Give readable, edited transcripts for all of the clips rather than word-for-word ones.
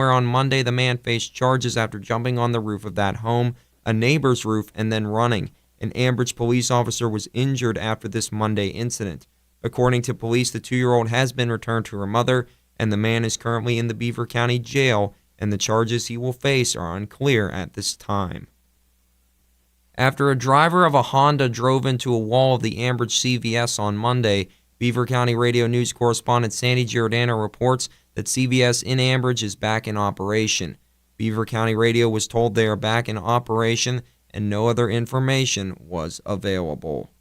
where on Monday the man faced charges after jumping on the roof of that home, a neighbor's roof, and then running. An Ambridge police officer was injured after this Monday incident. According to police, the 2-year-old has been returned to her mother, and the man is currently in the Beaver County Jail, and the charges he will face are unclear at this time. After a driver of a Honda drove into a wall of the Ambridge CVS on Monday, Beaver County Radio News correspondent Sandy Giordano reports that CVS in Ambridge is back in operation. Beaver County Radio was told they are back in operation and no other information was available.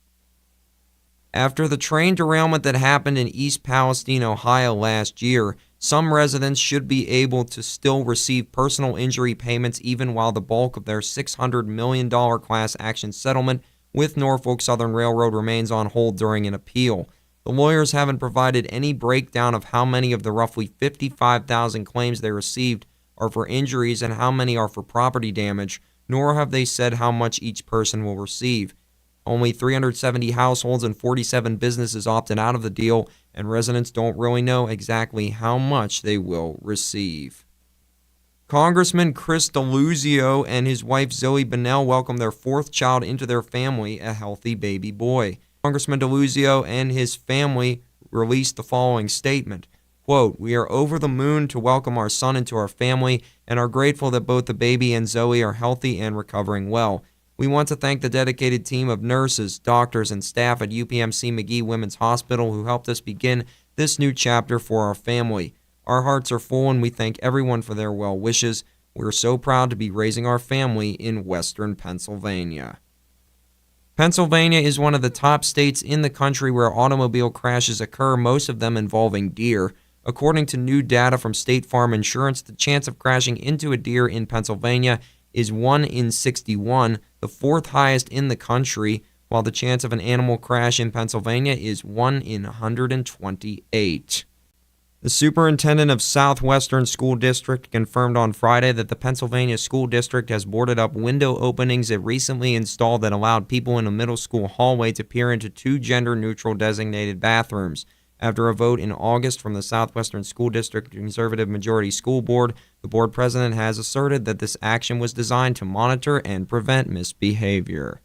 After the train derailment that happened in East Palestine, Ohio last year, some residents should be able to still receive personal injury payments even while the bulk of their $600 million class action settlement with Norfolk Southern Railroad remains on hold during an appeal. The lawyers haven't provided any breakdown of how many of the roughly 55,000 claims they received are for injuries and how many are for property damage, nor have they said how much each person will receive. Only 370 households and 47 businesses opted out of the deal, and residents don't really know exactly how much they will receive. Congressman Chris DeLuzio and his wife Zoe Bonnell welcomed their 4th child into their family, a healthy baby boy. Congressman DeLuzio and his family released the following statement, quote, "We are over the moon to welcome our son into our family and are grateful that both the baby and Zoe are healthy and recovering well. We want to thank the dedicated team of nurses, doctors, and staff at UPMC Magee Women's Hospital who helped us begin this new chapter for our family. Our hearts are full and we thank everyone for their well wishes. We're so proud to be raising our family in Western Pennsylvania." Pennsylvania is one of the top states in the country where automobile crashes occur, most of them involving deer. According to new data from State Farm Insurance, the chance of crashing into a deer in Pennsylvania is 1 in 61, the 4th highest in the country, while the chance of an animal crash in Pennsylvania is 1 in 128. The superintendent of Southwestern School District confirmed on Friday that the Pennsylvania School District has boarded up window openings it recently installed that allowed people in a middle school hallway to peer into 2 gender-neutral designated bathrooms. After a vote in August from the Southwestern School District Conservative Majority School Board, the board president has asserted that this action was designed to monitor and prevent misbehavior.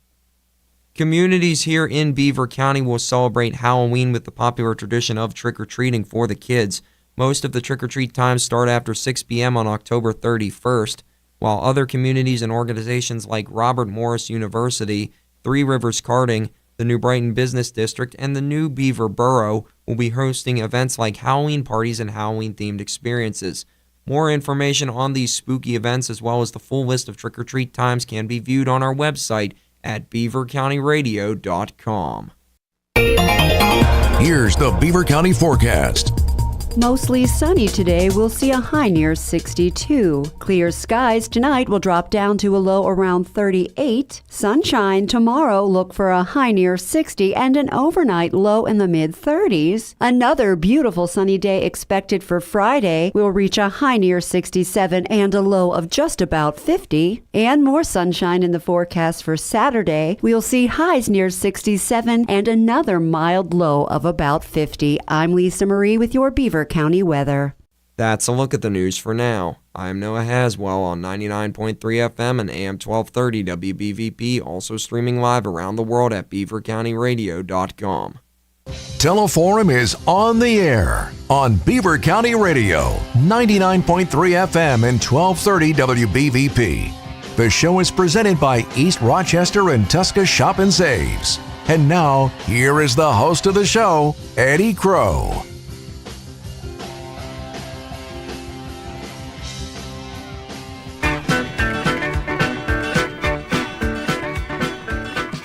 Communities here in Beaver County will celebrate Halloween with the popular tradition of trick-or-treating for the kids. Most of the trick-or-treat times start after 6 p.m. on October 31st, while other communities and organizations like Robert Morris University, Three Rivers Karting, the New Brighton Business District, and the New Beaver Borough will be hosting events like Halloween parties and Halloween-themed experiences. More information on these spooky events, as well as the full list of trick-or-treat times, can be viewed on our website at beavercountyradio.com. Here's the Beaver County forecast. Mostly sunny today. We'll see a high near 62. Clear skies tonight will drop down to a low around 38. Sunshine tomorrow. Look for a high near 60 and an overnight low in the mid-30s. Another beautiful sunny day expected for Friday. We'll reach a high near 67 and a low of just about 50. And more sunshine in the forecast for Saturday. We'll see highs near 67 and another mild low of about 50. I'm Lisa Marie with your Beaver County weather. That's a look at the news for now. I'm Noah Haswell on 99.3 FM and AM 1230 WBVP, also streaming live around the world at beavercountyradio.com. Teleforum is on the air on Beaver County Radio, 99.3 FM and 1230 WBVP. The show is presented by East Rochester and Tusca Shop and Saves. And now, here is the host of the show, Eddie Crow.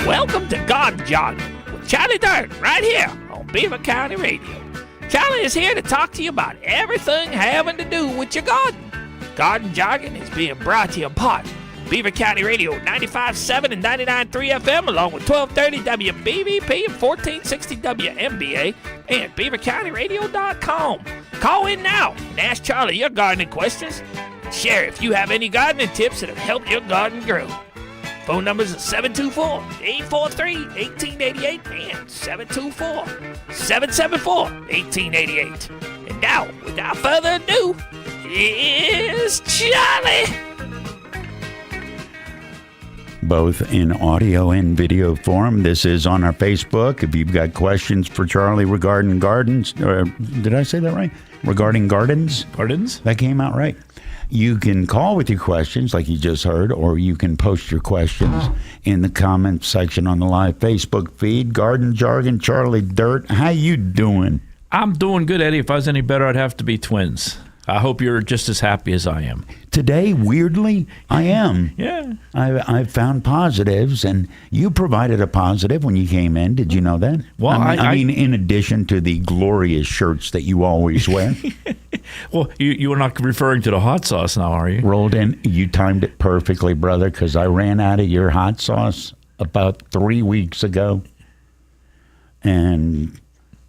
Welcome to Garden Jargon with Charlie Durden right here on Beaver County Radio. Charlie is here to talk to you about everything having to do with your garden. Garden Jargon is being brought to you by Beaver County Radio 95.7 and 99.3 FM along with 1230 WBVP and 1460 WMBA and beavercountyradio.com. Call in now and ask Charlie your gardening questions. Share if you have any gardening tips that have helped your garden grow. Phone numbers are 724-843-1888 and 724-774-1888. And now, without further ado, Here's Charlie. Both in audio and video form. This is on our Facebook. If you've got questions for Charlie regarding gardens, did I say that right? Regarding gardens? Gardens? That came out right. You can call with your questions like you just heard, or you can post your questions in the comments section on the live Facebook feed. Garden Jargon, Charlie Dirt, how you doing? I'm doing good, Eddie. If I was any better, I'd have to be twins. I hope you're just as happy as I am. Today, weirdly, I am. Yeah. I've found positives, and you provided a positive when you came in. Did you know that? Well, I mean, in addition to the glorious shirts that you always wear. Well, you were not referring to the hot sauce now, are you? Rolled in. You timed it perfectly, brother, because I ran out of your hot sauce about 3 weeks ago. And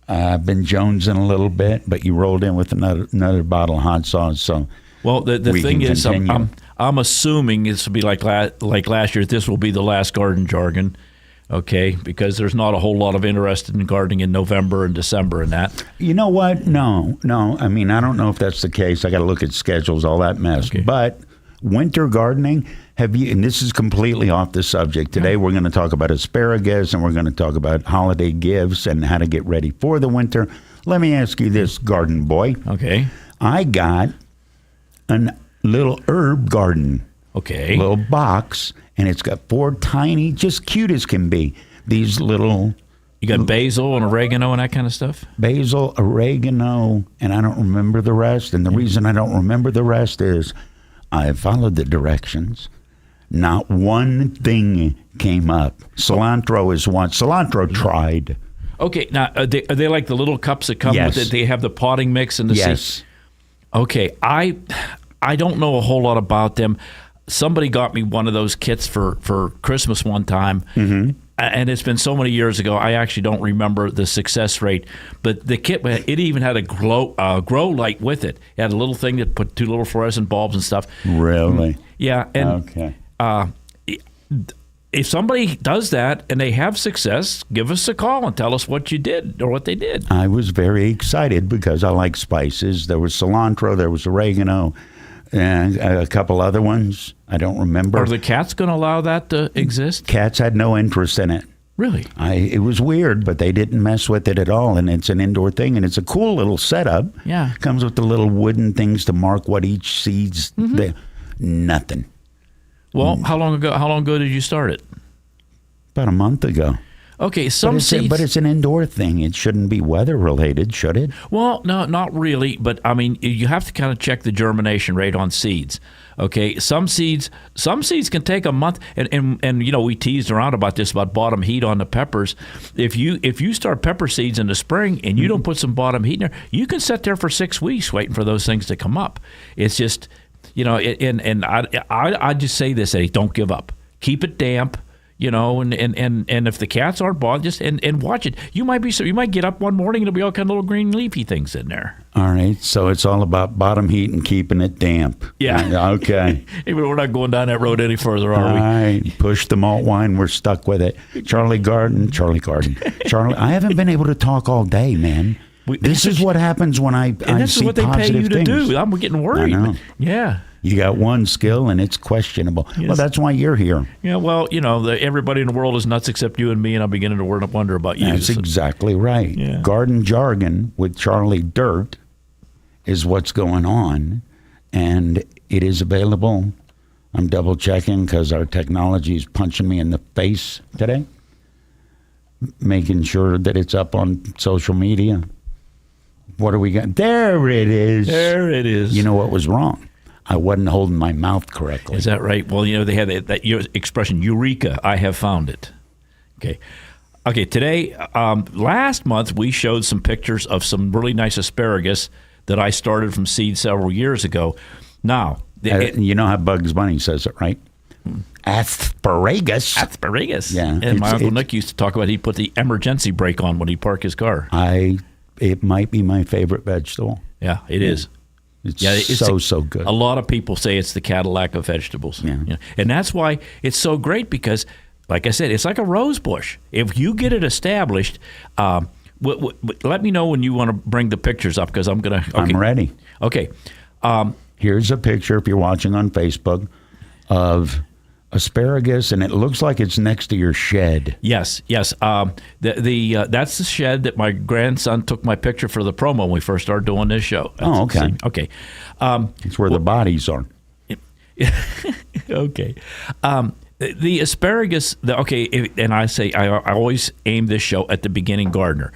I've been jonesing a little bit, but you rolled in with another bottle of hot sauce. So, well, the thing is, I'm assuming this will be like last year. This will be the last Garden Jargon, okay? Because there's not a whole lot of interest in gardening in November and December and that. You know what? No. I mean, I don't know if that's the case. I got to look at schedules, all that mess. Okay. But winter gardening, have you? And this is completely off the subject. Today we're going to talk about asparagus, and we're going to talk about holiday gifts and how to get ready for the winter. Let me ask you this, garden boy. Okay. I got a little herb garden. Okay. Little box, and it's got 4 tiny, just cute as can be, these little... You got basil and oregano and that kind of stuff? Basil, oregano, and I don't remember the rest. And the reason I don't remember the rest is I followed the directions. Not one thing came up. Cilantro is one. Cilantro tried. Okay. Now, are they like the little cups that come Yes. with it? They have the potting mix and the Yes. seeds? Okay. I don't know a whole lot about them. Somebody got me one of those kits for Christmas one time. Mm-hmm. And it's been so many years ago, I actually don't remember the success rate. But the kit, it even had a grow light with it. It had a little thing that put 2 little fluorescent bulbs and stuff. Really? Yeah. And Okay. if somebody does that and they have success, give us a call and tell us what you did or what they did. I was very excited because I like spices. There was cilantro, there was oregano, and a couple other ones. I don't remember. Are the cats going to allow that to exist? Cats had no interest in it. Really? It was weird, but they didn't mess with it at all, and it's an indoor thing, and it's a cool little setup. Yeah. Comes with the little wooden things to mark what each seed's. Nothing. Well, how long ago did you start it? About a month ago. Okay, But it's an indoor thing. It shouldn't be weather related, should it? Well, no, not really. But I mean, you have to kind of check the germination rate on seeds. Okay, some seeds can take a month, and you know, we teased around about this about bottom heat on the peppers. If you start pepper seeds in the spring and you don't put some bottom heat in there, you can sit there for 6 weeks waiting for those things to come up. It's just, you know, and I just say this: Eddie, don't give up. Keep it damp. You know, and if the cats aren't bothered, just and watch it. You might get up one morning and there'll be all kind of little green leafy things in there. All right, so it's all about bottom heat and keeping it damp. Yeah. Okay. Hey, we're not going down that road any further, are All we? right, push the malt wine. We're stuck with it. Charlie, I haven't been able to talk all day, man. This is what happens when I this see is what they pay you to things. do. I'm getting worried. I know. Yeah. You got one skill, and it's questionable. Yes. Well, that's why you're here. Yeah, well, you know, everybody in the world is nuts except you and me, and I'm beginning to wonder about you. That's exactly right. Yeah. Garden Jargon with Charlie Dirt is what's going on, and it is available. I'm double checking because our technology is punching me in the face today, making sure that it's up on social media. What do we got? There it is. There it is. You know what was wrong? I wasn't holding my mouth correctly. Is that right? Well, you know, they have that expression, eureka, I have found it. Okay, today, last month, we showed some pictures of some really nice asparagus that I started from seed several years ago. Now, you know how Bugs Bunny says it, right? Asparagus. Asparagus. Yeah. And my Uncle Nick used to talk about he'd put the emergency brake on when he'd park his car. It might be my favorite vegetable. Yeah, it is. It's so good. A lot of people say it's the Cadillac of vegetables. Yeah. You know, and that's why it's so great because, like I said, it's like a rose bush. If you get it established, let me know when you want to bring the pictures up because I'm going to. Okay. I'm ready. Okay. Here's a picture, if you're watching on Facebook, of asparagus, and it looks like it's next to your shed. Yes. That's the shed that my grandson took my picture for the promo when we first started doing this show. Okay. Okay. It's where the bodies are. Okay. The asparagus, and I say I always aim this show at the beginning gardener.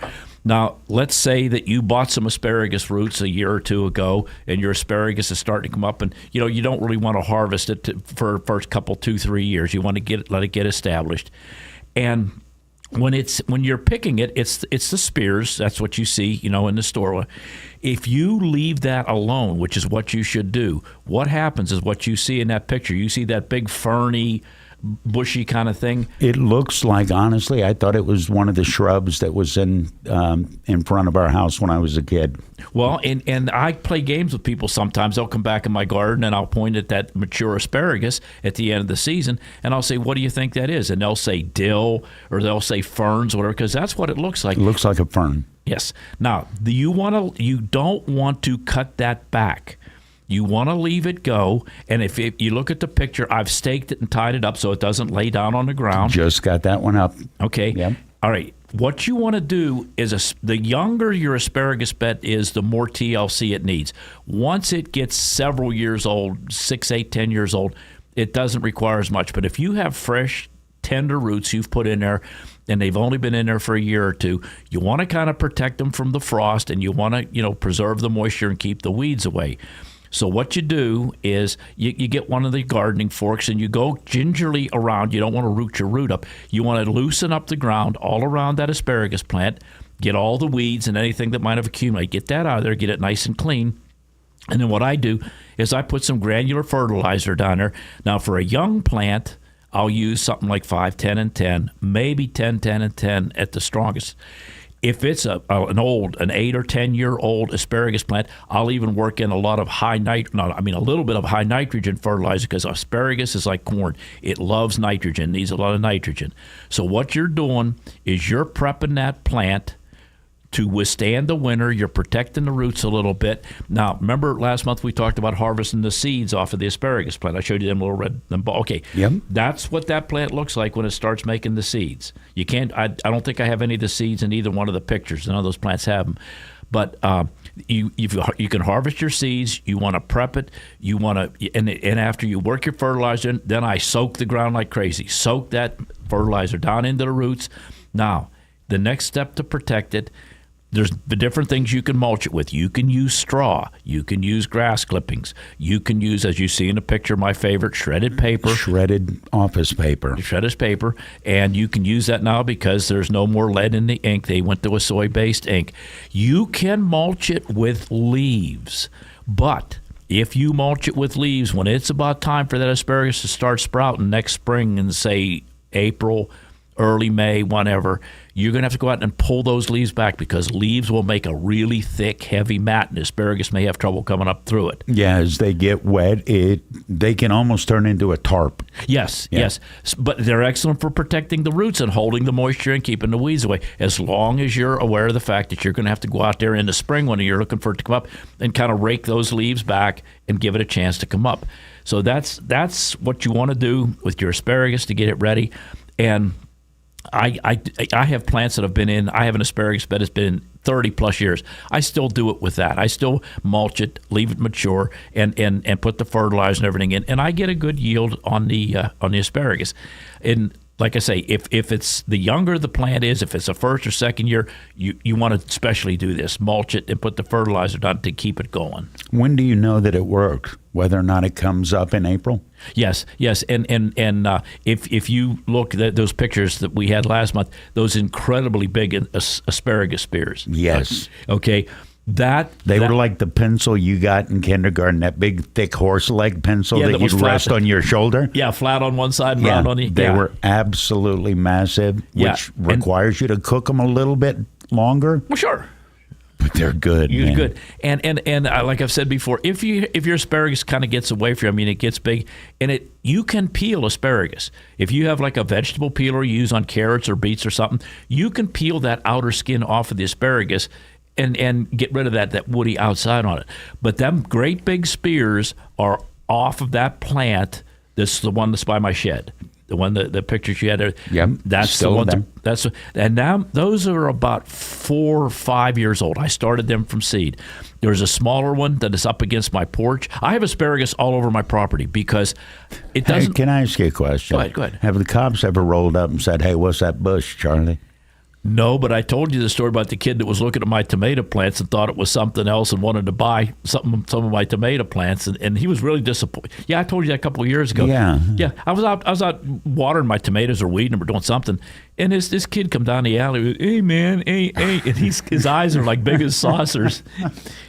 Now, let's say that you bought some asparagus roots a year or two ago, and your asparagus is starting to come up, and you don't really want to harvest it for first couple 2-3 years. You want to let it get established, and when you're picking it, it's the spears. That's what you see, in the store. If you leave that alone, which is what you should do, what happens is what you see in that picture. You see that big ferny, bushy kind of thing. It looks like, honestly, I thought it was one of the shrubs that was in front of our house when I was a kid. Well, and I play games with people sometimes. They'll come back in my garden, and I'll point at that mature asparagus at the end of the season, and I'll say, what do you think that is? And they'll say dill, or they'll say ferns, whatever, because that's what it looks like. It looks like a fern. Yes. Now, you don't want to cut that back. You want to leave it go, and if you look at the picture, I've staked it and tied it up so it doesn't lay down on the ground. Just got that one up. Okay. Yep. All right. What you want to do is the younger your asparagus bed is, the more TLC it needs. Once it gets several years old, 6, 8, 10 years old, it doesn't require as much. But if you have fresh, tender roots you've put in there, and they've only been in there for a year or two, you want to kind of protect them from the frost, and you want to, preserve the moisture and keep the weeds away. So what you do is you get one of the gardening forks and you go gingerly around. You don't want to root your root up. You want to loosen up the ground all around that asparagus plant, get all the weeds and anything that might have accumulated. Get that out of there, get it nice and clean. And then what I do is I put some granular fertilizer down there. Now, for a young plant, I'll use something like 5, 10, and 10, maybe 10, 10, and 10 at the strongest. If it's an 8 or 10-year-old asparagus plant, I'll even work in a little bit of high nitrogen fertilizer, because asparagus is like corn. It loves nitrogen, needs a lot of nitrogen. So what you're doing is you're prepping that plant to withstand the winter. You're protecting the roots a little bit. Now, remember last month we talked about harvesting the seeds off of the asparagus plant. I showed you them little red. Okay, yep. That's what that plant looks like when it starts making the seeds. You can't. I don't think I have any of the seeds in either one of the pictures. None of those plants have them. But you can harvest your seeds. You want to prep it. You want to, and after you work your fertilizer, then I soak the ground like crazy. Soak that fertilizer down into the roots. Now, the next step to protect it. There's the different things you can mulch it with. You can use straw. You can use grass clippings. You can use, as you see in the picture, my favorite, shredded paper. Shredded office paper. Shredded paper. And you can use that now because there's no more lead in the ink. They went to a soy-based ink. You can mulch it with leaves. But if you mulch it with leaves, when it's about time for that asparagus to start sprouting next spring in, say, April, early May, whenever, you're going to have to go out and pull those leaves back, because leaves will make a really thick, heavy mat, and asparagus may have trouble coming up through it. Yeah, as they get wet, they can almost turn into a tarp. Yes. But they're excellent for protecting the roots and holding the moisture and keeping the weeds away, as long as you're aware of the fact that you're going to have to go out there in the spring when you're looking for it to come up and kind of rake those leaves back and give it a chance to come up. So that's what you want to do with your asparagus to get it ready. And I have plants that have been in. I have an asparagus bed that's been in 30 plus years. I still do it with that. I still mulch it, leave it mature, and put the fertilizer and everything in, and I get a good yield on the asparagus. And like I say, if it's the younger the plant is, if it's a first or second year, you want to especially do this: mulch it and put the fertilizer down to keep it going. When do you know that it works? Whether or not it comes up in April? Yes, and if you look at those pictures that we had last month, those incredibly big asparagus spears. Yes. Okay. They were like the pencil you got in kindergarten, that big, thick horse leg pencil that you'd rest on your shoulder. Yeah, flat on one side and round on the other. They were absolutely massive, which requires you to cook them a little bit longer. Well, sure. But they're good, man. You're good. And like I've said before, if your asparagus kind of gets away from you, I mean, it gets big, and you can peel asparagus. If you have like a vegetable peeler you use on carrots or beets or something, you can peel that outer skin off of the asparagus and get rid of that woody outside on it. But them great big spears are off of that plant. This is the one that's by my shed. The one, the pictures you had there. Yep, that's still the one. there. And now those are about 4 or 5 years old. I started them from seed. There's a smaller one that is up against my porch. I have asparagus all over my property because it doesn't. Hey, can I ask you a question? Go ahead. Have the cops ever rolled up and said, "Hey, what's that bush, Charlie"? No, but I told you the story about the kid that was looking at my tomato plants and thought it was something else and wanted to buy some of my tomato plants, and he was really disappointed. Yeah, I told you that a couple of years ago. Yeah. I was out watering my tomatoes or weeding them or doing something, and this kid come down the alley. Hey man, hey, and his eyes are like big as saucers.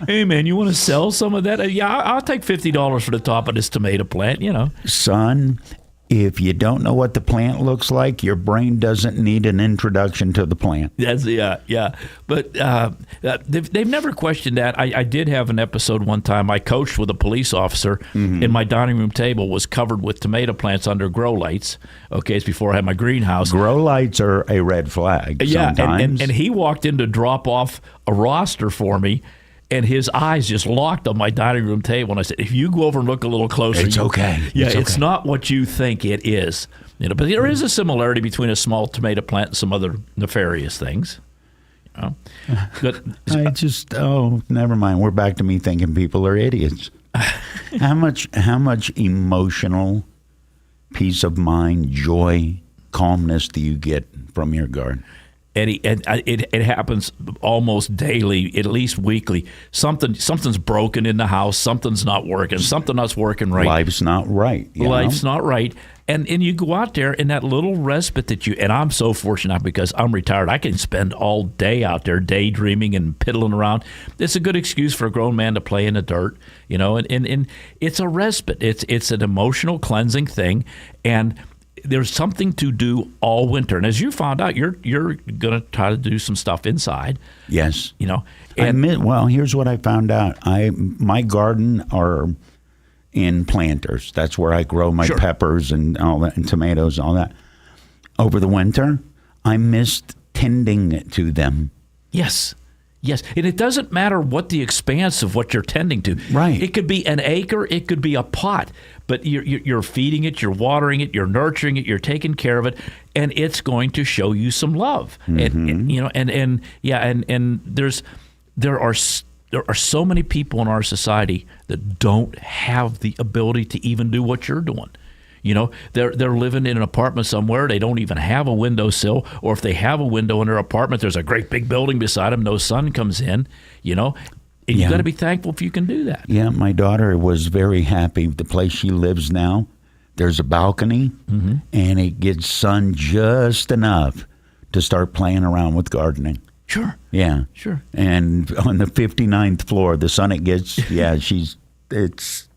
Hey man, you want to sell some of that? Yeah, I'll take $50 for the top of this tomato plant. Son, if you don't know what the plant looks like, your brain doesn't need an introduction to the plant. Yeah. But they've never questioned that. I did have an episode one time. I coached with a police officer, and my dining room table was covered with tomato plants under grow lights. Okay, it's before I had my greenhouse. Grow lights are a red flag Yeah, sometimes. and he walked in to drop off a roster for me, and his eyes just locked on my dining room table. And I said, if you go over and look a little closer. It's okay. Yeah, It's it's okay. not what you think it is. But there is a similarity between a small tomato plant and some other nefarious things. But never mind. We're back to me thinking people are idiots. How much emotional peace of mind, joy, calmness do you get from your garden? Eddie, it happens almost daily, at least weekly. Something's broken in the house. Something's not working. Something not's working right. Life's not right. Life's not right. And you go out there in that little respite and I'm so fortunate because I'm retired. I can spend all day out there daydreaming and piddling around. It's a good excuse for a grown man to play in the dirt, and it's a respite. It's an emotional cleansing thing, and there's something to do all winter. And as you found out, you're going to try to do some stuff inside. Yes. And well, here's what I found out. My garden are in planters. That's where I grow my Sure. peppers and all that, and tomatoes and all that. Over the winter, I missed tending to them. Yes. And it doesn't matter what the expanse of what you're tending to. Right. It could be an acre. It could be a pot. But you're feeding it, you're watering it, you're nurturing it, you're taking care of it, and it's going to show you some love. And there are so many people in our society that don't have the ability to even do what you're doing. They're living in an apartment somewhere. They don't even have a windowsill, or if they have a window in their apartment, there's a great big building beside them. No sun comes in. And you got to be thankful if you can do that. Yeah, my daughter was very happy. The place she lives now, there's a balcony, and it gets sun just enough to start playing around with gardening. Sure. Yeah. Sure. And on the 59th floor, the sun it gets, it's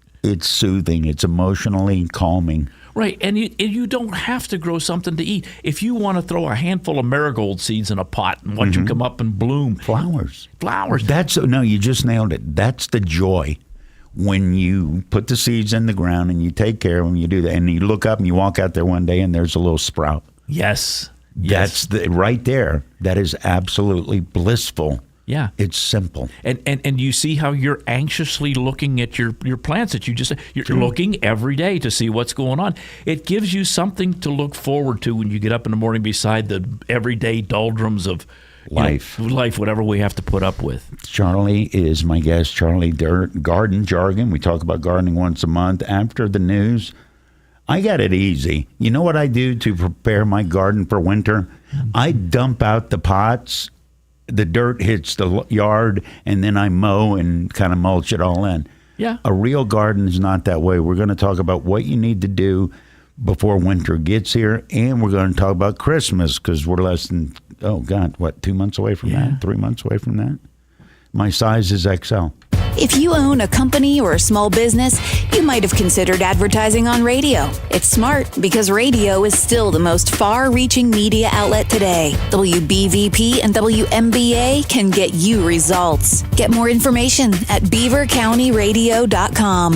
soothing. It's emotionally calming. Right, and you don't have to grow something to eat. If you want to throw a handful of marigold seeds in a pot and watch them come up and bloom. Flowers. No, you just nailed it. That's the joy when you put the seeds in the ground and you take care of them. You do that, and you look up and you walk out there one day and there's a little sprout. Yes. That's right there. That is absolutely blissful. Yeah. It's simple. And you see how you're anxiously looking at your plants that you're looking every day to see what's going on. It gives you something to look forward to when you get up in the morning beside the everyday doldrums of life, whatever we have to put up with. Charlie is my guest. Charlie Dirt, Garden Jargon. We talk about gardening once a month. After the news, I got it easy. You know what I do to prepare my garden for winter? I dump out the pots. The dirt hits the yard, and then I mow and kind of mulch it all in. Yeah. A real garden is not that way. We're going to talk about what you need to do before winter gets here, and we're going to talk about Christmas because we're less than, 2 months away from that? 3 months away from that? My size is XL. If you own a company or a small business, you might have considered advertising on radio. It's smart because radio is still the most far-reaching media outlet today. WBVP and WMBA can get you results. Get more information at beavercountyradio.com.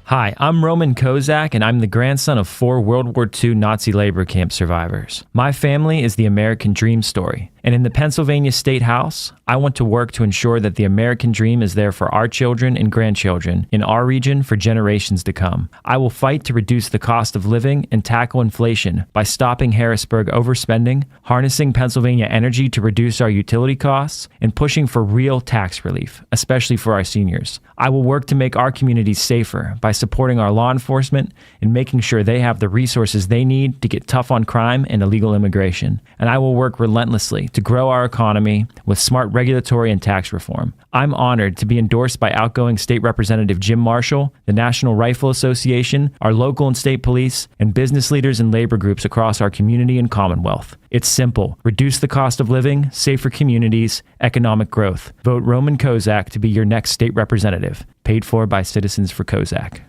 Hi, I'm Roman Kozak, and I'm the grandson of 4 World War II Nazi labor camp survivors. My family is the American dream story, And in the Pennsylvania State House, I want to work to ensure that the American dream is there for our children and grandchildren in our region for generations to come. I will fight to reduce the cost of living and tackle inflation by stopping Harrisburg overspending, harnessing Pennsylvania energy to reduce our utility costs, and pushing for real tax relief, especially for our seniors. I will work to make our communities safer by supporting our law enforcement and making sure they have the resources they need to get tough on crime and illegal immigration. And I will work relentlessly to grow our economy with smart regulatory and tax reform. I'm honored to be endorsed by outgoing State Representative Jim Marshall, the National Rifle Association, our local and state police, and business leaders and labor groups across our community and Commonwealth. It's simple. Reduce the cost of living, safer communities, economic growth. Vote Roman Kozak to be your next state representative. Paid for by Citizens for Kozak.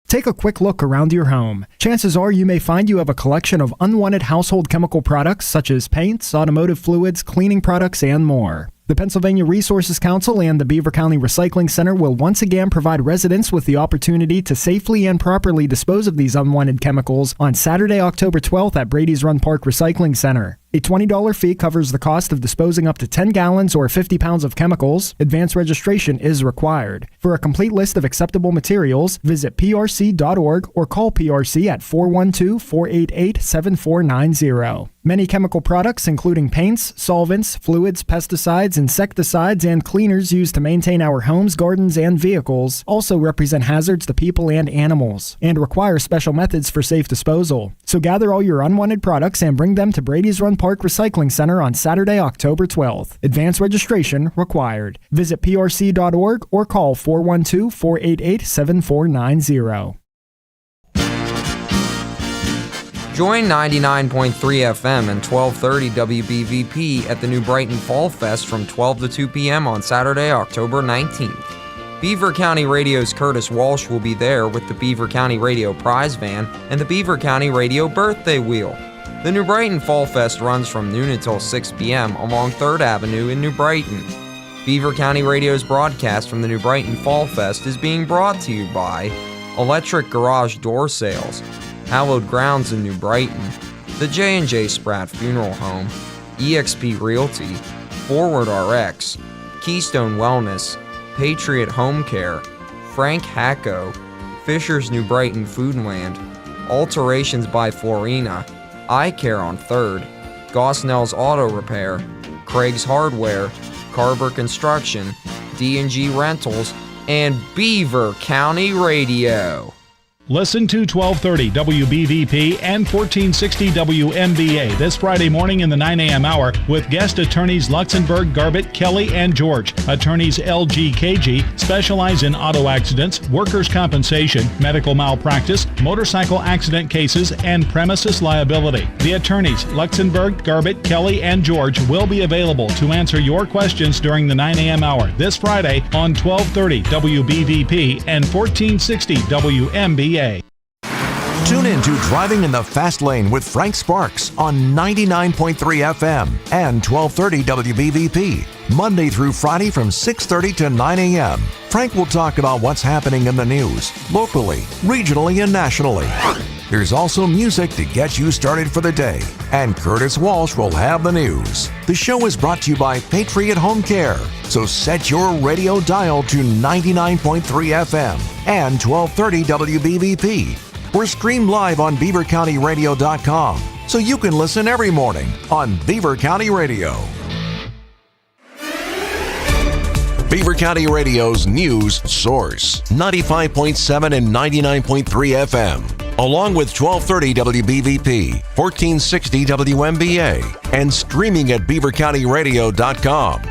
Take a quick look around your home. Chances are you may find you have a collection of unwanted household chemical products such as paints, automotive fluids, cleaning products, and more. The Pennsylvania Resources Council and the Beaver County Recycling Center will once again provide residents with the opportunity to safely and properly dispose of these unwanted chemicals on Saturday, October 12th at Brady's Run Park Recycling Center. A $20 fee covers the cost of disposing up to 10 gallons or 50 pounds of chemicals. Advance registration is required. For a complete list of acceptable materials, visit prc.org or call PRC at 412-488-7490. Many chemical products, including paints, solvents, fluids, pesticides, insecticides, and cleaners used to maintain our homes, gardens, and vehicles, also represent hazards to people and animals, and require special methods for safe disposal. So gather all your unwanted products and bring them to Brady's Run Park Recycling Center on Saturday, October 12th. Advance registration required. Visit prc.org or call 412-488-7490. Join 99.3 FM and 1230 WBVP at the New Brighton Fall Fest from 12 to 2 p.m. on Saturday, October 19th. Beaver County Radio's Curtis Walsh will be there with the Beaver County Radio Prize Van and the Beaver County Radio Birthday Wheel. The New Brighton Fall Fest runs from noon until 6 p.m. along 3rd Avenue in New Brighton. Beaver County Radio's broadcast from the New Brighton Fall Fest is being brought to you by Electric Garage Door Sales, Hallowed Grounds in New Brighton, the J&J Spratt Funeral Home, eXp Realty, Forward RX, Keystone Wellness, Patriot Home Care, Frank Hacko, Fisher's New Brighton Foodland, Alterations by Florina, Eye Care on 3rd, Gosnell's Auto Repair, Craig's Hardware, Carver Construction, D&G Rentals, and Beaver County Radio. Listen to 1230 WBVP and 1460 WMBA this Friday morning in the 9 a.m. hour with guest attorneys Luxembourg, Garbett, Kelly, and George. Attorneys LGKG specialize in auto accidents, workers' compensation, medical malpractice, motorcycle accident cases, and premises liability. The attorneys Luxembourg, Garbett, Kelly, and George will be available to answer your questions during the 9 a.m. hour this Friday on 1230 WBVP and 1460 WMBA. Tune in to Driving in the Fast Lane with Frank Sparks on 99.3 FM and 1230 WBVP, Monday through Friday from 6:30 to 9 a.m. Frank will talk about what's happening in the news, locally, regionally, and nationally. There's also music to get you started for the day, and Curtis Walsh will have the news. The show is brought to you by Patriot Home Care, so set your radio dial to 99.3 FM and 1230 WBVP. We're streamed live on BeaverCountyRadio.com, so you can listen every morning on Beaver County Radio. Beaver County Radio's news source, 95.7 and 99.3 FM, along with 1230 WBVP, 1460 WMBA, and streaming at BeaverCountyRadio.com.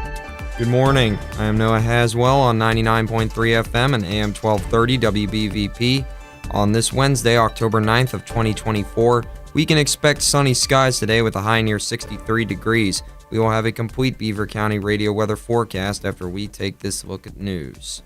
Good morning. I am Noah Haswell on 99.3 FM and AM 1230 WBVP. On this Wednesday, October 9th of 2024, we can expect sunny skies today with a high near 63 degrees. We will have a complete Beaver County radio weather forecast after we take this look at news.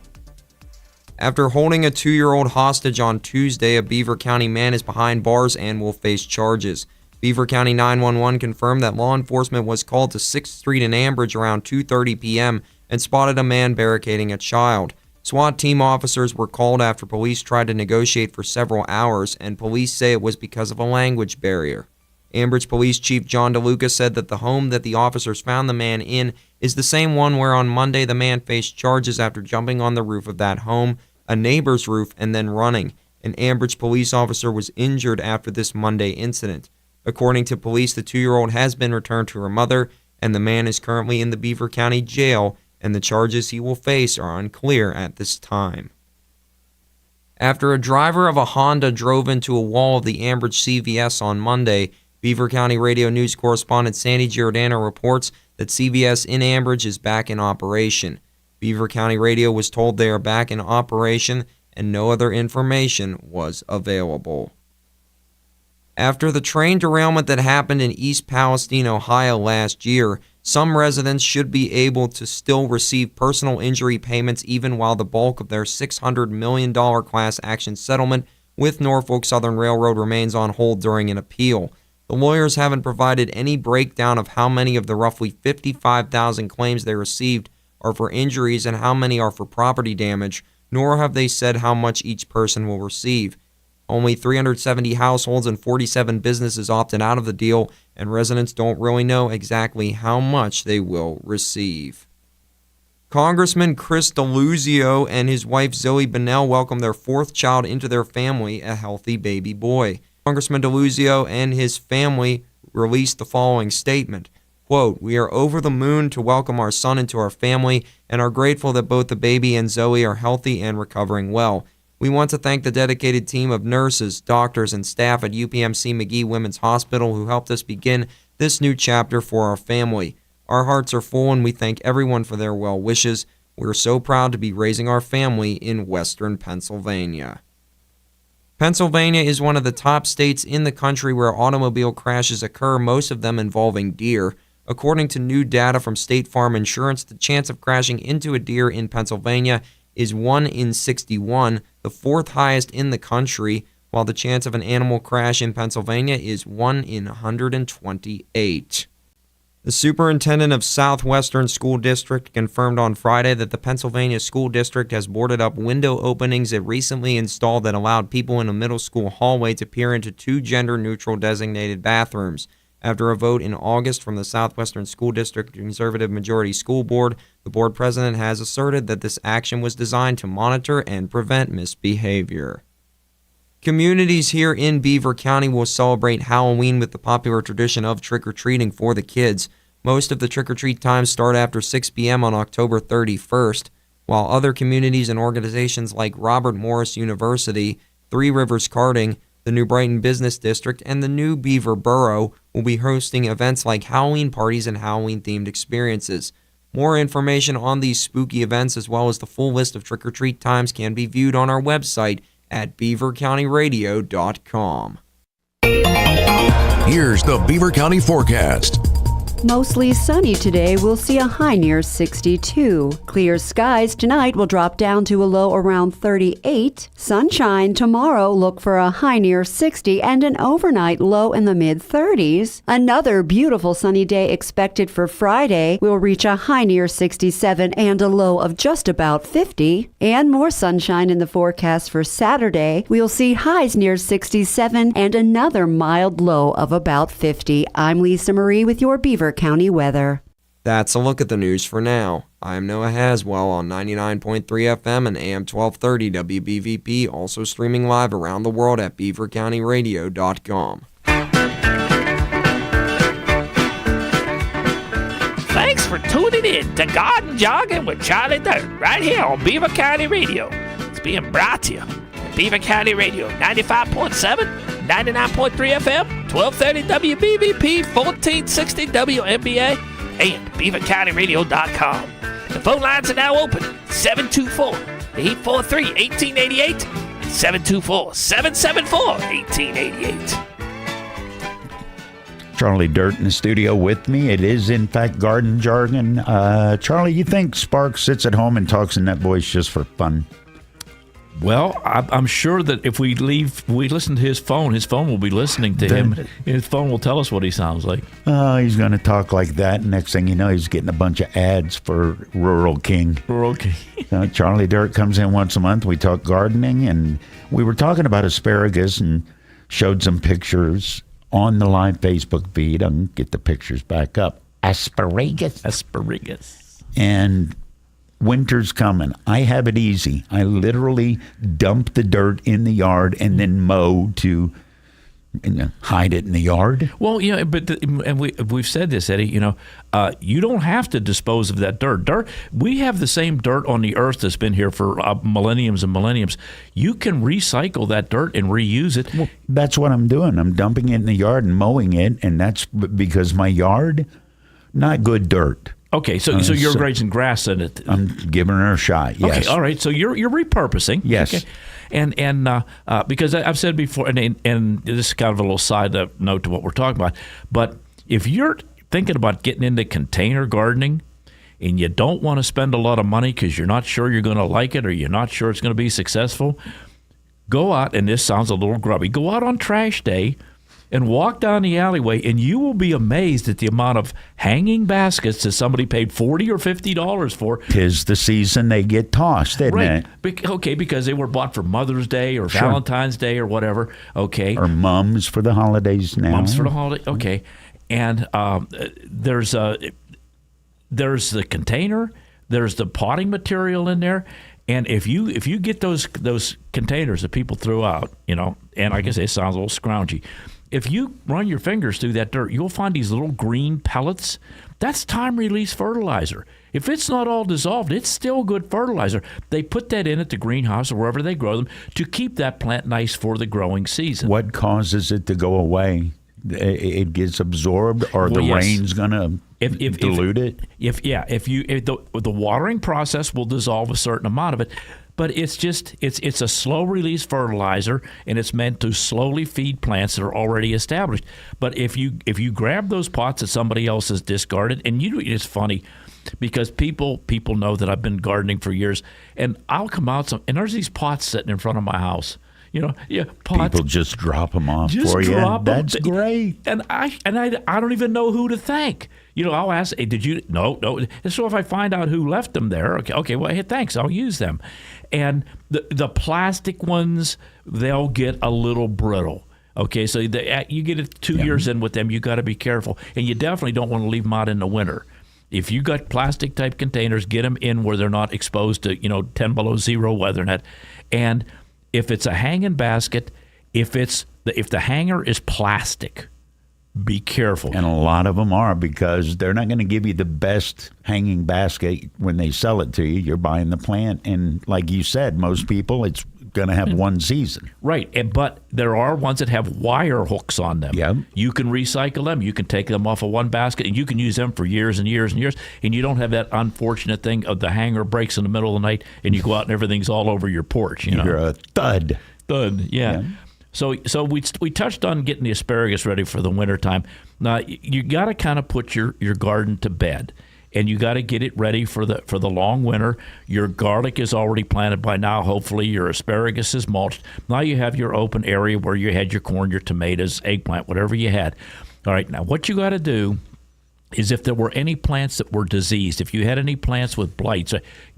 After holding a 2-year-old hostage on Tuesday, a Beaver County man is behind bars and will face charges. Beaver County 911 confirmed that law enforcement was called to 6th Street in Ambridge around 2:30 p.m. and spotted a man barricading a child. SWAT team officers were called after police tried to negotiate for several hours, and police say it was because of a language barrier. Ambridge Police Chief John DeLuca said that the home that the officers found the man in is the same one where on Monday the man faced charges after jumping on the roof of that home, a neighbor's roof, and then running. An Ambridge police officer was injured after this Monday incident. According to police, the 2-year-old has been returned to her mother, and the man is currently in the Beaver County Jail, and the charges he will face are unclear at this time. After a driver of a Honda drove into a wall of the Ambridge CVS on Monday, Beaver County Radio News correspondent Sandy Giordano reports that CVS in Ambridge is back in operation. Beaver County Radio was told they are back in operation and no other information was available. After the train derailment that happened in East Palestine, Ohio last year, some residents should be able to still receive personal injury payments even while the bulk of their $600 million class action settlement with Norfolk Southern Railroad remains on hold during an appeal. The lawyers haven't provided any breakdown of how many of the roughly 55,000 claims they received are for injuries and how many are for property damage, nor have they said how much each person will receive. Only 370 households and 47 businesses opted out of the deal, and residents don't really know exactly how much they will receive. Congressman Chris DeLuzio and his wife Zoe Bennell welcomed their 4th child into their family, a healthy baby boy. Congressman DeLuzio and his family released the following statement, quote, "We are over the moon to welcome our son into our family and are grateful that both the baby and Zoe are healthy and recovering well. We want to thank the dedicated team of nurses, doctors, and staff at UPMC McGee Women's Hospital who helped us begin this new chapter for our family. Our hearts are full and we thank everyone for their well wishes. We are so proud to be raising our family in Western Pennsylvania." Pennsylvania is one of the top states in the country where automobile crashes occur, most of them involving deer. According to new data from State Farm Insurance, the chance of crashing into a deer in Pennsylvania is 1 in 61, the 4th highest in the country, while the chance of an animal crash in Pennsylvania is 1 in 128. The superintendent of Southwestern School District confirmed on Friday that the Pennsylvania School District has boarded up window openings it recently installed that allowed people in a middle school hallway to peer into 2 gender-neutral designated bathrooms. After a vote in August from the Southwestern School District Conservative Majority School Board, the board president has asserted that this action was designed to monitor and prevent misbehavior. Communities here in Beaver County will celebrate Halloween with the popular tradition of trick-or-treating for the kids. Most of the trick-or-treat times start after 6 p.m. on October 31st, while other communities and organizations like Robert Morris University, Three Rivers Karting, the New Brighton Business District, and the New Beaver Borough will be hosting events like Halloween parties and Halloween-themed experiences. More information on these spooky events as well as the full list of trick-or-treat times can be viewed on our website at beavercountyradio.com. Here's the Beaver County forecast. Mostly sunny today. We'll see a high near 62. Clear skies tonight will drop down to a low around 38. Sunshine tomorrow. Look for a high near 60 and an overnight low in the mid-30s. Another beautiful sunny day expected for Friday. We'll reach a high near 67 and a low of just about 50. And more sunshine in the forecast for Saturday. We'll see highs near 67 and another mild low of about 50. I'm Lisa Marie with your Beaver County weather. That's a look at the news for now. I'm Noah Haswell on 99.3 FM and AM 1230 WBVP, also streaming live around the world at beavercountyradio.com. Thanks for tuning in to Garden Jargon with Charlie Dirt right here on Beaver County Radio. It's being brought to you at Beaver County Radio 95.7, 99.3 FM, 1230 WBVP, 1460 WMBA, and beavercountyradio.com. The phone lines are now open, 724-843-1888, 724-774-1888. Charlie Dirt in the studio with me. It is, in fact, Garden Jargon. Charlie, you think Sparks sits at home and talks in that voice just for fun? Well, I'm sure that if we listen to his phone will be listening to him. His phone will tell us what he sounds like. Oh, he's going to talk like that. Next thing you know, he's getting a bunch of ads for Rural King. Rural King. Charlie Dirt comes in once a month. We talk gardening, and we were talking about asparagus and showed some pictures on the live Facebook feed, I can get the pictures back up, asparagus. And winter's coming. I have it easy. I literally dump the dirt in the yard and then mow to hide it in the yard. Well, yeah, but we've said this, Eddie. You don't have to dispose of that dirt. We have the same dirt on the earth that's been here for millenniums and millenniums. You can recycle that dirt and reuse it. Well, that's what I'm doing. I'm dumping it in the yard and mowing it, and that's because my yard, not good dirt. Okay, so you're grazing grass in it. I'm giving her a shot. Yes. Okay, all right. So you're repurposing. Yes. Okay. And because I've said before, and this is kind of a little side note to what we're talking about, but if you're thinking about getting into container gardening and you don't want to spend a lot of money because you're not sure you're going to like it or you're not sure it's going to be successful, go out, and this sounds a little grubby, go out on trash day and walk down the alleyway, and you will be amazed at the amount of hanging baskets that somebody paid $40 or $50 for. 'Tis the season they get tossed, isn't it? Okay, because they were bought for Mother's Day or Valentine's Day or whatever. Okay, or mums for the holidays now. Mums for the holiday. Okay, and there's the container, there's the potting material in there. And if you get those containers that people threw out, and I guess it sounds a little scroungy, if you run your fingers through that dirt, you'll find these little green pellets. That's time-release fertilizer. If it's not all dissolved, it's still good fertilizer. They put that in at the greenhouse or wherever they grow them to keep that plant nice for the growing season. What causes it to go away? It gets absorbed, or the rain's going to dilute it? If the watering process will dissolve a certain amount of it. But it's a slow release fertilizer, and it's meant to slowly feed plants that are already established. But if you grab those pots that somebody else has discarded, and it's funny because people know that I've been gardening for years, and I'll come out and there's these pots sitting in front of my house. Pots. People just drop them off for you. That's great. And I don't even know who to thank. I'll ask, hey, did you? No. And so if I find out who left them there, okay, well, hey, thanks, I'll use them. And the plastic ones, they'll get a little brittle. Okay, so you get it 2 years in with them, you got to be careful. And you definitely don't want to leave them out in the winter. If you got plastic type containers, get them in where they're not exposed to 10 below zero weather net. And if it's a hanging basket, if the hanger is plastic, be careful. And a lot of them are, because they're not going to give you the best hanging basket when they sell it to you. You're buying the plant, and like you said, most people, it's going to have one season. Right, but there are ones that have wire hooks on them. Yeah. You can recycle them. You can take them off of one basket, and you can use them for years and years and years, and you don't have that unfortunate thing of the hanger breaks in the middle of the night, and you go out and everything's all over your porch. You're a thud. Yeah. So we touched on getting the asparagus ready for the wintertime. Now, you got to kind of put your garden to bed, and you got to get it ready for the long winter. Your garlic is already planted by now. Hopefully, your asparagus is mulched. Now you have your open area where you had your corn, your tomatoes, eggplant, whatever you had. All right, now what you got to do is if there were any plants that were diseased, if you had any plants with blights,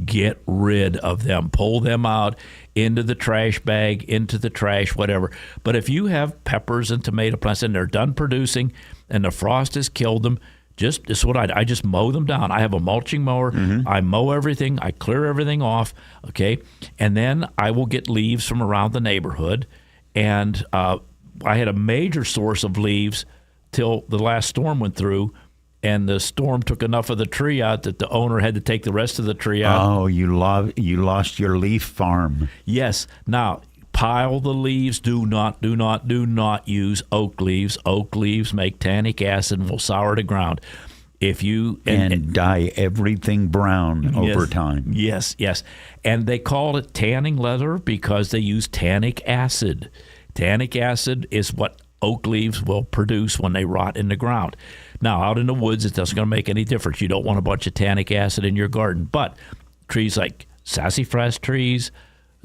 get rid of them. Pull them out into the trash bag, into the trash, whatever. But if you have peppers and tomato plants and they're done producing and the frost has killed them, this is what I just mow them down. I have a mulching mower. Mm-hmm. I mow everything. I clear everything off, okay? And then I will get leaves from around the neighborhood. And I had a major source of leaves till the last storm went through, and the storm took enough of the tree out that the owner had to take the rest of the tree out. Oh, you lost your leaf farm. Yes. Now, pile the leaves. Do not use oak leaves. Oak leaves make tannic acid and will sour the ground. If you and dye everything brown over time. Yes. And they call it tanning leather because they use tannic acid. Tannic acid is what oak leaves will produce when they rot in the ground. Now, out in the woods, it doesn't going to make any difference. You don't want a bunch of tannic acid in your garden. But trees like sassafras trees,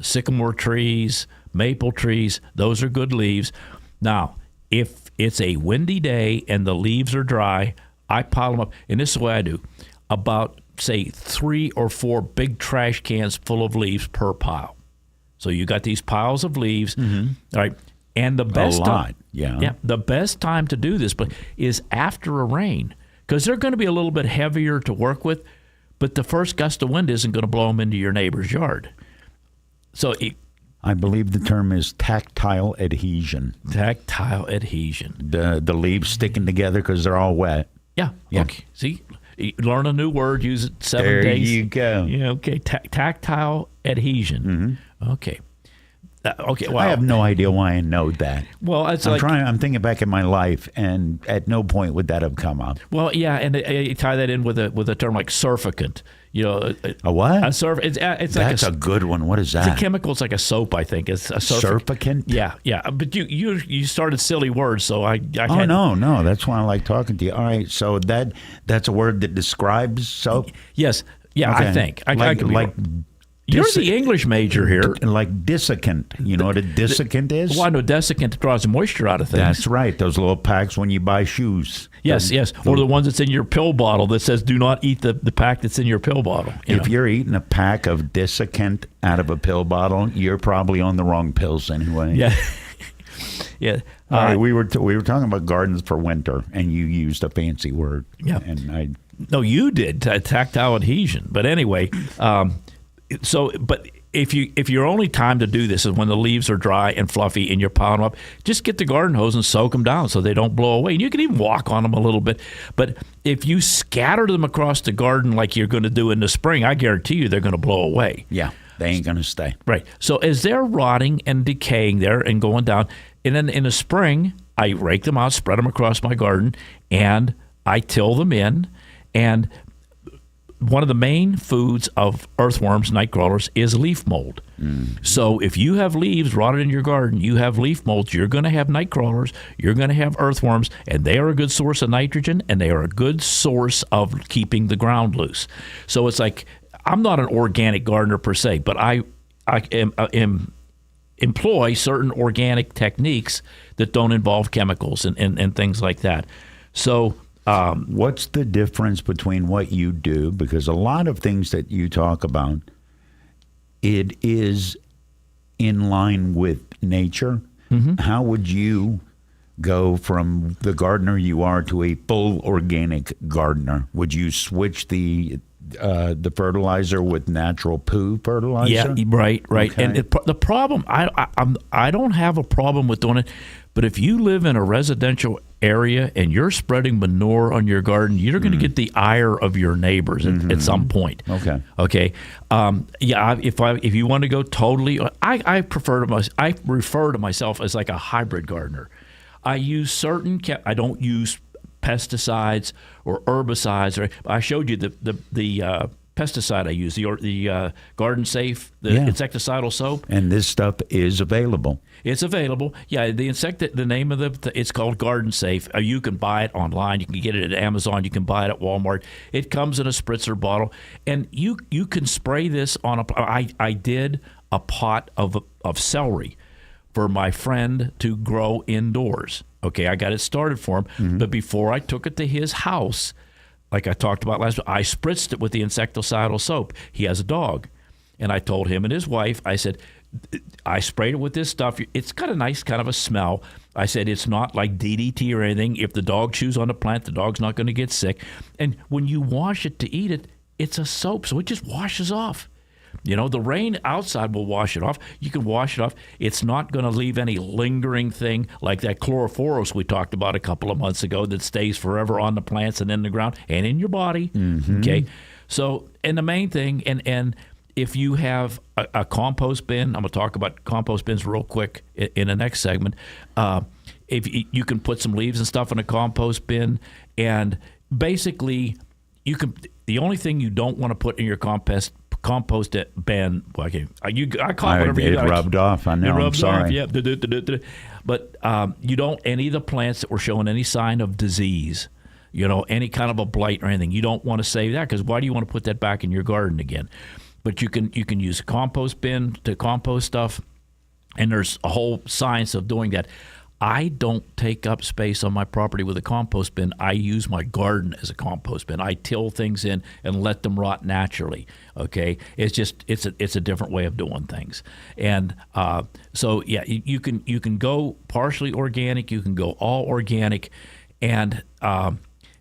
sycamore trees, maple trees, those are good leaves. Now, if it's a windy day and the leaves are dry, I pile them up. And this is the way I do. About, say, 3 or 4 big trash cans full of leaves per pile. So you got these piles of leaves. Mm-hmm. All right. And the best the best time to do this is after a rain, because they're going to be a little bit heavier to work with, but the first gust of wind isn't going to blow them into your neighbor's yard. So I believe the term is tactile adhesion. Tactile adhesion. The leaves sticking together because they're all wet. Yeah. Okay. See, you learn a new word, use it 7 days. There you go. Yeah. Okay. Tactile adhesion. Mm-hmm. Okay. Okay. Well, I have no idea why I know that. Well, it's I'm thinking back in my life, and at no point would that have come up. Well, yeah, and you tie that in with a term like surfactant. A what? A surf. It's That's a good one. What is that? It's a chemical. It's like a soap, I think. It's a surfactant. Yeah. But you started silly words, so I no. That's why I like talking to you. All right, so that's a word that describes soap. Yes. Yeah, okay. I think. Like you're the English major here. Like desiccant. You know what a desiccant is? Well, I know desiccant draws the moisture out of things. That's right. Those little packs when you buy shoes. Yes. Or the ones that's in your pill bottle that says do not eat the pack that's in your pill bottle. If you're eating a pack of desiccant out of a pill bottle, you're probably on the wrong pills anyway. Yeah. Yeah. All right, we were talking about gardens for winter, and you used a fancy word. Yeah. And No, you did. Tactile adhesion. But anyway, but if your only time to do this is when the leaves are dry and fluffy and you're piling them up, just get the garden hose and soak them down so they don't blow away. And you can even walk on them a little bit. But if you scatter them across the garden like you're going to do in the spring, I guarantee you they're going to blow away. Yeah, they ain't going to stay. Right. So as they're rotting and decaying there and going down, and then in the spring, I rake them out, spread them across my garden, and I till them in. And one of the main foods of earthworms, night crawlers, is leaf mold. So if you have leaves rotted in your garden, you have leaf molds, you're going to have night crawlers, you're going to have earthworms, and they are a good source of nitrogen, and they are a good source of keeping the ground loose. So it's like, I'm not an organic gardener per se, but I employ certain organic techniques that don't involve chemicals and things like that. So what's the difference between what you do? Because a lot of things that you talk about, it is in line with nature. Mm-hmm. How would you go from the gardener you are to a full organic gardener? Would you switch the fertilizer with natural poo fertilizer? Yeah, right. Okay. And the problem, I don't have a problem with doing it, but if you live in a residential area and you're spreading manure on your garden, you're going to get the ire of your neighbors at some point. Okay. If you want to go totally, I refer to myself as like a hybrid gardener. I use I don't use pesticides or herbicides. I showed you the pesticide I use, the Garden Safe, insecticidal soap. And this stuff is available. It's available. Yeah, the name of it's called Garden Safe. You can buy it online. You can get it at Amazon. You can buy it at Walmart. It comes in a spritzer bottle, and you can spray this on I did a pot of celery for my friend to grow indoors. Okay, I got it started for him, but before I took it to his house, like I talked about last week, I spritzed it with the insecticidal soap. He has a dog, and I told him and his wife, I said, I sprayed it with this stuff. It's got a nice kind of a smell. I said, it's not like DDT or anything. If the dog chews on the plant, the dog's not going to get sick. And when you wash it to eat it, it's a soap, so it just washes off. You know, the rain outside will wash it off. You can wash it off. It's not going to leave any lingering thing like that chlorphoros we talked about a couple of months ago that stays forever on the plants and in the ground and in your body. Okay. So, and the main thing, and if you have a compost bin, I'm going to talk about compost bins real quick in the next segment. If you can put some leaves and stuff in a compost bin, and basically the only thing you don't want to put in your compost bin. I call it whatever you got. It rubbed off. I know. I'm sorry. Off, yeah. But you don't, any of the plants that were showing any sign of disease, any kind of a blight or anything, you don't want to save that, because why do you want to put that back in your garden again? But you can use a compost bin to compost stuff, and there's a whole science of doing that. I don't take up space on my property with a compost bin. I use my garden as a compost bin. I till things in and let them rot naturally. Okay, it's a different way of doing things. And so yeah, you can go partially organic. You can go all organic, and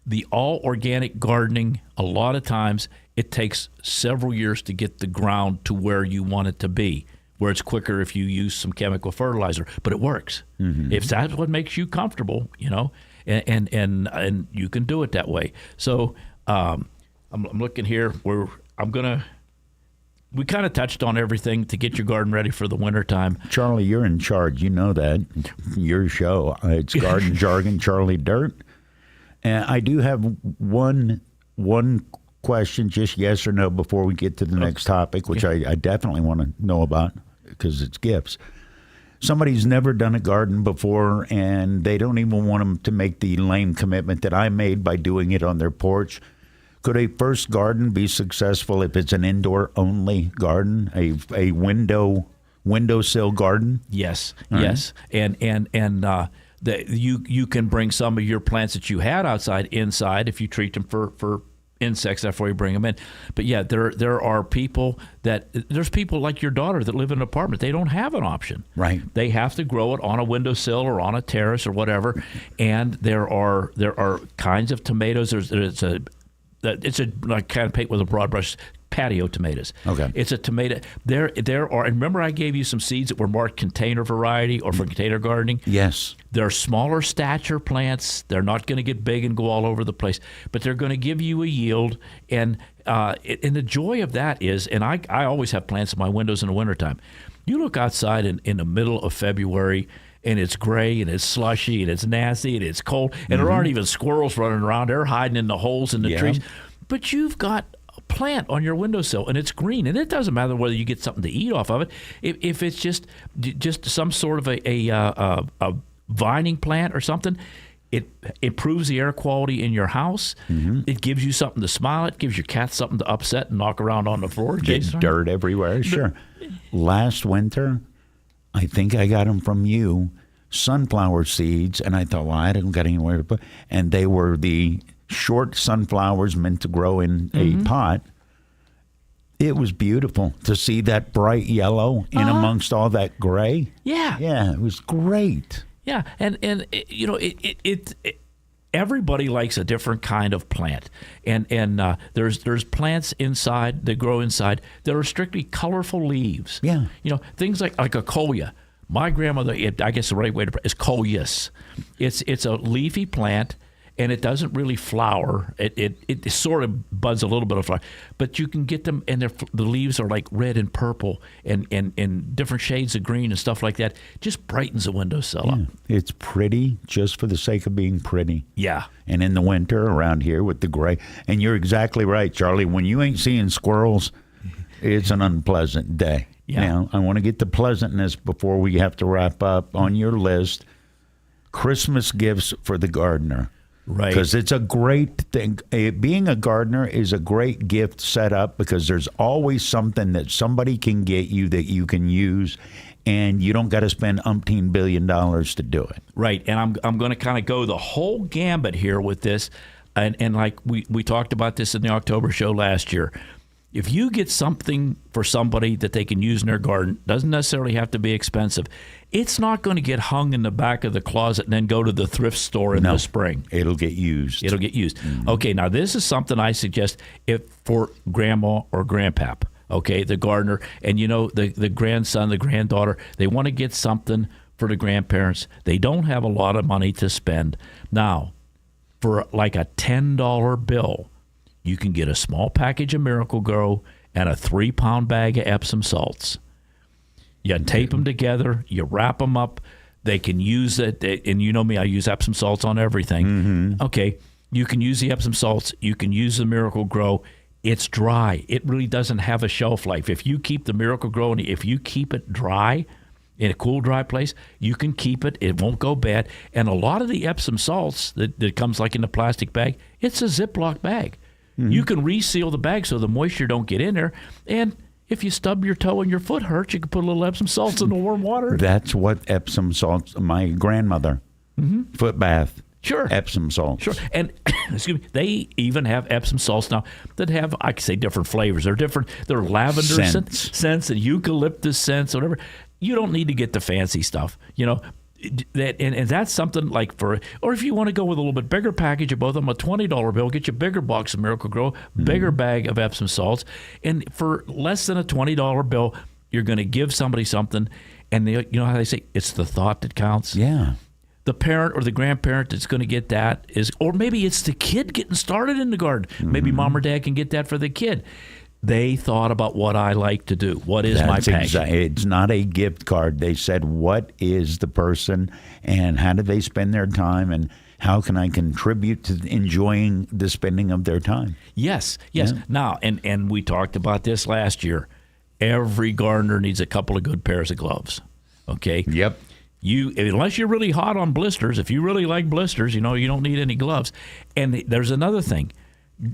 the all organic gardening, a lot of times it takes several years to get the ground to where you want it to be, where it's quicker if you use some chemical fertilizer, but it works. If that's what makes you comfortable, and you can do it that way. So I'm looking here where we kind of touched on everything to get your garden ready for the wintertime. Charlie, you're in charge. You know that. Your show. It's Garden Jargon, Charlie Dirt. And I do have one question, just yes or no, before we get to the next topic, which I definitely want to know about because it's gifts. Somebody's never done a garden before, and they don't even want them to make the lame commitment that I made by doing it on their porch. Could a first garden be successful if it's an indoor-only garden, a windowsill garden? Yes, All yes, right. and you can bring some of your plants that you had outside inside if you treat them for insects before you bring them in. But yeah, there's people like your daughter that live in an apartment. They don't have an option. Right. They have to grow it on a windowsill or on a terrace or whatever. And there are kinds of tomatoes. It's a like kind of paint with a broad brush. Patio tomatoes. Okay. It's a tomato. There are, and remember I gave you some seeds that were marked container variety or for container gardening? Yes. They're smaller stature plants. They're not going to get big and go all over the place, but they're going to give you a yield. And the joy of that is, and I always have plants in my windows in the wintertime. You look outside in the middle of February, and it's gray, and it's slushy, and it's nasty, and it's cold, and there aren't even squirrels running around. They're hiding in the holes in the trees. But you've got a plant on your windowsill, and it's green, and it doesn't matter whether you get something to eat off of it. If it's just some sort of a vining plant or something, it improves the air quality in your house. It gives you something to smile at, gives your cat something to upset and knock around on the floor. Get dirt everywhere. Sure. Last winter, I think I got them from you, sunflower seeds, and I thought, well, I didn't get anywhere to put, and they were the short sunflowers meant to grow in a pot. It was beautiful to see that bright yellow in amongst all that gray. Yeah. Yeah, it was great. Yeah, and everybody likes a different kind of plant, and there's plants inside that grow inside that are strictly colorful leaves. Yeah, things like a coleus. My grandmother, I guess the right way to is coleus. It's a leafy plant. And it doesn't really flower. It sort of buds a little bit of flower, but you can get them, and the leaves are like red and purple and different shades of green and stuff like that. Just brightens the windowsill up. It's pretty just for the sake of being pretty. Yeah. And in the winter around here with the gray, and you're exactly right, Charlie. When you ain't seeing squirrels, it's an unpleasant day. Yeah. Now, I want to get the pleasantness before we have to wrap up on your list. Christmas gifts for the gardener. Right. Because it's a great thing. Being a gardener is a great gift set up because there's always something that somebody can get you that you can use, and you don't got to spend umpteen $1 billion to do it. Right. And I'm going to kind of go the whole gambit here with this. And like we talked about this in the October show last year. If you get something for somebody that they can use in their garden, doesn't necessarily have to be expensive. It's not going to get hung in the back of the closet and then go to the thrift store in the spring. It'll get used. It'll get used. Okay, now this is something I suggest for grandma or grandpap, okay, the gardener, and the grandson, the granddaughter, they want to get something for the grandparents. They don't have a lot of money to spend. Now, for like a $10 bill, you can get a small package of Miracle-Gro and a 3-pound bag of Epsom salts. You tape them together, you wrap them up. They can use it, and you know me, I use Epsom salts on everything. Okay, you can use the Epsom salts. You can use the Miracle-Gro. It's dry. It really doesn't have a shelf life. If you keep the Miracle-Gro, and if you keep it dry in a cool, dry place, you can keep it. It won't go bad. And a lot of the Epsom salts that comes like in a plastic bag, it's a Ziploc bag. You can reseal the bag so the moisture don't get in there, and If you stub your toe and your foot hurts, you can put a little Epsom salts in the warm water. That's what Epsom salts. My grandmother, foot bath. Sure. Epsom salts. Sure. And excuse me, they even have Epsom salts now that have, I could say, different flavors. They're different. They're lavender scents and eucalyptus scents, whatever. You don't need to get the fancy stuff, That and that's something like or if you want to go with a little bit bigger package of both of them, a $20 bill, get you a bigger box of Miracle Grow, bigger bag of Epsom salts, and for less than a $20 bill, you're going to give somebody something, and you know how they say it's the thought that counts. Yeah. The parent or the grandparent that's going to get that or maybe it's the kid getting started in the garden. Maybe mom or dad can get that for the kid. They thought about what I like to do. What is my passion? It's not a gift card. They said, what is the person and how do they spend their time and how can I contribute to enjoying the spending of their time? Yes. Yeah. Now, and we talked about this last year. Every gardener needs a couple of good pairs of gloves. Okay? Yep. Unless you're really hot on blisters, if you really like blisters, you don't need any gloves. And there's another thing.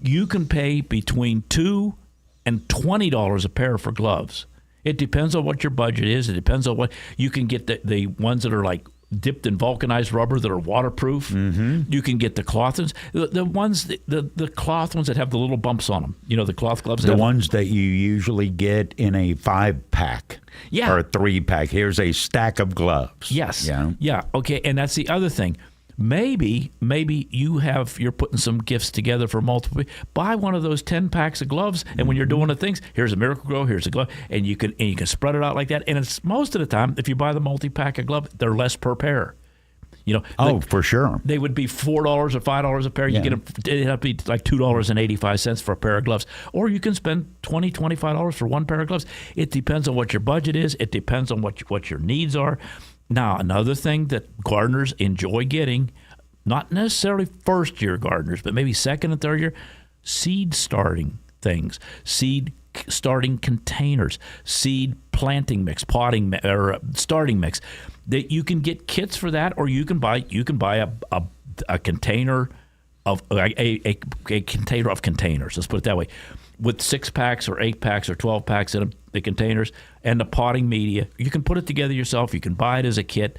You can pay between $2 and $20 a pair for gloves. It depends on what your budget is. It depends on what you can get the ones that are like dipped in vulcanized rubber that are waterproof. You can get the cloth ones, the ones the cloth ones that have the little bumps on them. The cloth gloves. The ones that you usually get in a 5-pack. Yeah. Or a 3-pack. Here's a stack of gloves. Yes. Yeah. Yeah. Okay. And that's the other thing. Maybe you're putting some gifts together for multiple. Buy one of those 10 packs of gloves, and when you're doing the things, here's a Miracle Grow, here's a glove, and you can spread it out like that. And it's most of the time, if you buy the multi-pack of gloves, they're less per pair. For sure. They would be $4 or $5 a pair. You get them. It'd have to be like $2.85 for a pair of gloves, or you can spend $20, $25 for one pair of gloves. It depends on what your budget is. It depends on what your needs are. Now, another thing that gardeners enjoy getting, not necessarily first-year gardeners, but maybe second and third year, seed starting things, seed starting containers, seed planting mix, potting or starting mix. That you can get kits for that, or you can buy a container of a container of containers. Let's put it that way, with 6 packs or 8 packs or 12 packs in the containers and the potting media. You can put it together yourself. You can buy it as a kit,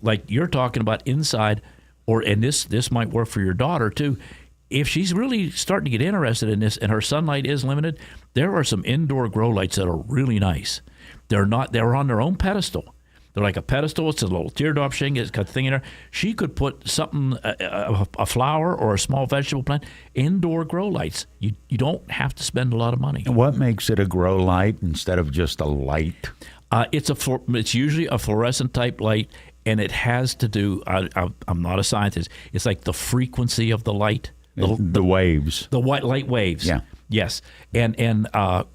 like you're talking about inside. And this might work for your daughter too. If she's really starting to get interested in this and her sunlight is limited, there are some indoor grow lights that are really nice. They're on their own pedestal. They're like a pedestal. It's a little teardrop thing. It's got a thing in there. She could put something, a flower or a small vegetable plant, indoor grow lights. You don't have to spend a lot of money. And what makes it a grow light instead of just a light? It's usually a fluorescent type light, and it has to do. I'm not a scientist. It's like the frequency of the light. The waves. The white light waves. Yeah. Yes. And a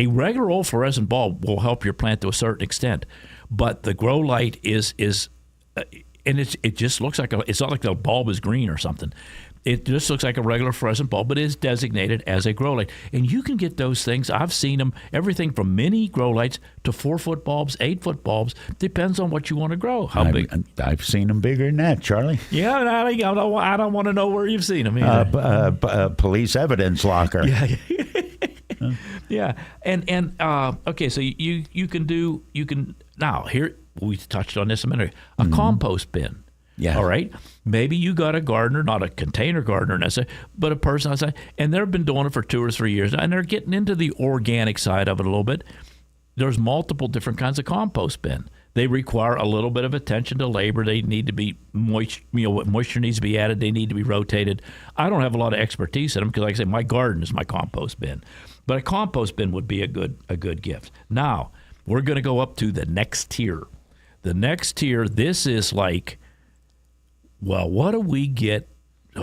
regular old fluorescent bulb will help your plant to a certain extent. But the grow light is and it just looks like it's not like the bulb is green or something. It just looks like a regular fluorescent bulb, but it is designated as a grow light. And you can get those things. I've seen them, everything from mini grow lights to 4-foot bulbs, 8-foot bulbs. Depends on what you want to grow. How big? I've seen them bigger than that, Charlie. Yeah, I don't want to know where you've seen them either. Police evidence locker. Yeah. Yeah, and okay, so you can now here we touched on this a minute ago, a compost bin. Yeah. All right. Maybe you got a gardener, not a container gardener necessarily, but a person outside, and they've been doing it for 2 or 3 years, and they're getting into the organic side of it a little bit. There's multiple different kinds of compost bin. They require a little bit of attention to labor. They need to be moisture needs to be added. They need to be rotated. I don't have a lot of expertise in them because, like I say, my garden is my compost bin. But a compost bin would be a good gift. Now, we're going to go up to the next tier. The next tier, this is like, well, what do we get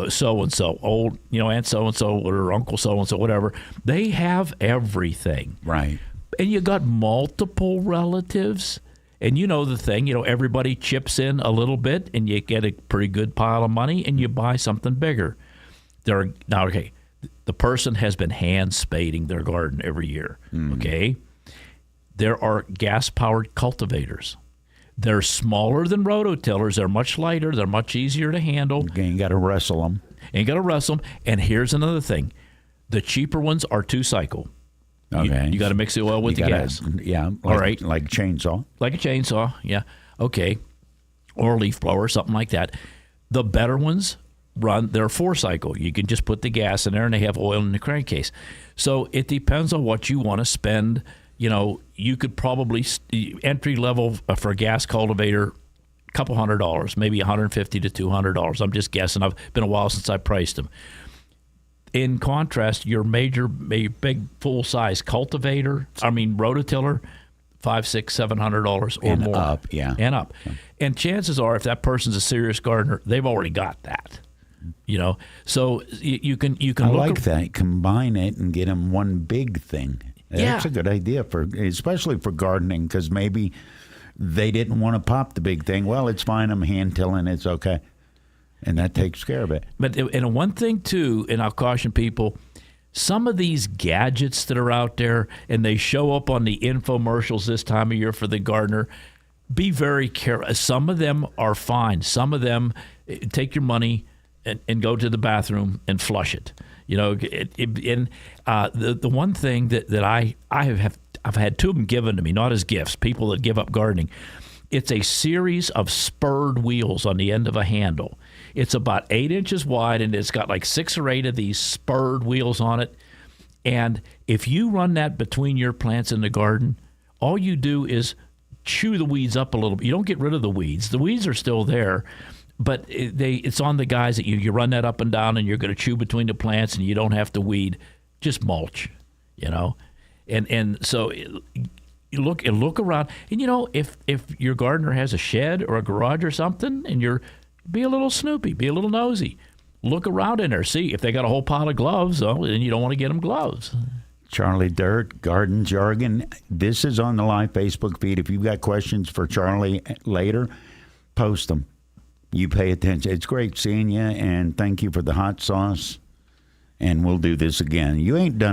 so-and-so, old, Aunt so-and-so or Uncle so-and-so, whatever. They have everything. Right. And you got multiple relatives. And you know the thing, everybody chips in a little bit and you get a pretty good pile of money and you buy something bigger. The person has been hand spading their garden every year, okay? There are gas-powered cultivators. They're smaller than rototillers. They're much lighter. They're much easier to handle. You ain't got to wrestle them. And here's another thing. The cheaper ones are 2-cycle. Okay. You got to mix the oil with You the gotta- gas. Yeah. All right. Like chainsaw. Like a chainsaw, yeah. Okay. Or a leaf blower, something like that. The better ones they're 4-cycle. You can just put the gas in there and they have oil in the crankcase. So it depends on what you want to spend. You could probably, entry level for a gas cultivator, a couple $100, maybe $150 to $200. I'm just guessing. It's been a while since I priced them. In contrast, your big full-size cultivator, rototiller, $500, $600, $700 or And more. up, yeah. And up. And chances are, if that person's a serious gardener, they've already got that. So you can I look like that. Combine it and get them one big thing. That's Yeah. a good idea especially for gardening, because maybe they didn't want to pop the big thing. Well, it's fine. I'm hand tilling. It's okay. And that takes care of it. But one thing too, and I'll caution people, some of these gadgets that are out there and they show up on the infomercials this time of year for the gardener, be very careful. Some of them are fine. Some of them, take your money and go to the bathroom and flush it. The one thing that I've had two of them given to me, not as gifts, people that give up gardening. It's a series of spurred wheels on the end of a handle. It's about 8 inches wide, and it's got like 6 or 8 of these spurred wheels on it. And if you run that between your plants in the garden, all you do is chew the weeds up a little bit. You don't get rid of the weeds. The weeds are still there, but it's on the guys that you run that up and down, and you're going to chew between the plants, and you don't have to weed. Just mulch, And so you look around, and if your gardener has a shed or a garage or something, and be a little snoopy, be a little nosy. Look around in there, see if they got a whole pile of gloves. Oh, then you don't want to get them gloves. Charlie Dirt, Garden Jargon. This is on the live Facebook feed. If you've got questions for Charlie later, post them. You pay attention. It's great seeing you, and thank you for the hot sauce. And we'll do this again. You ain't done.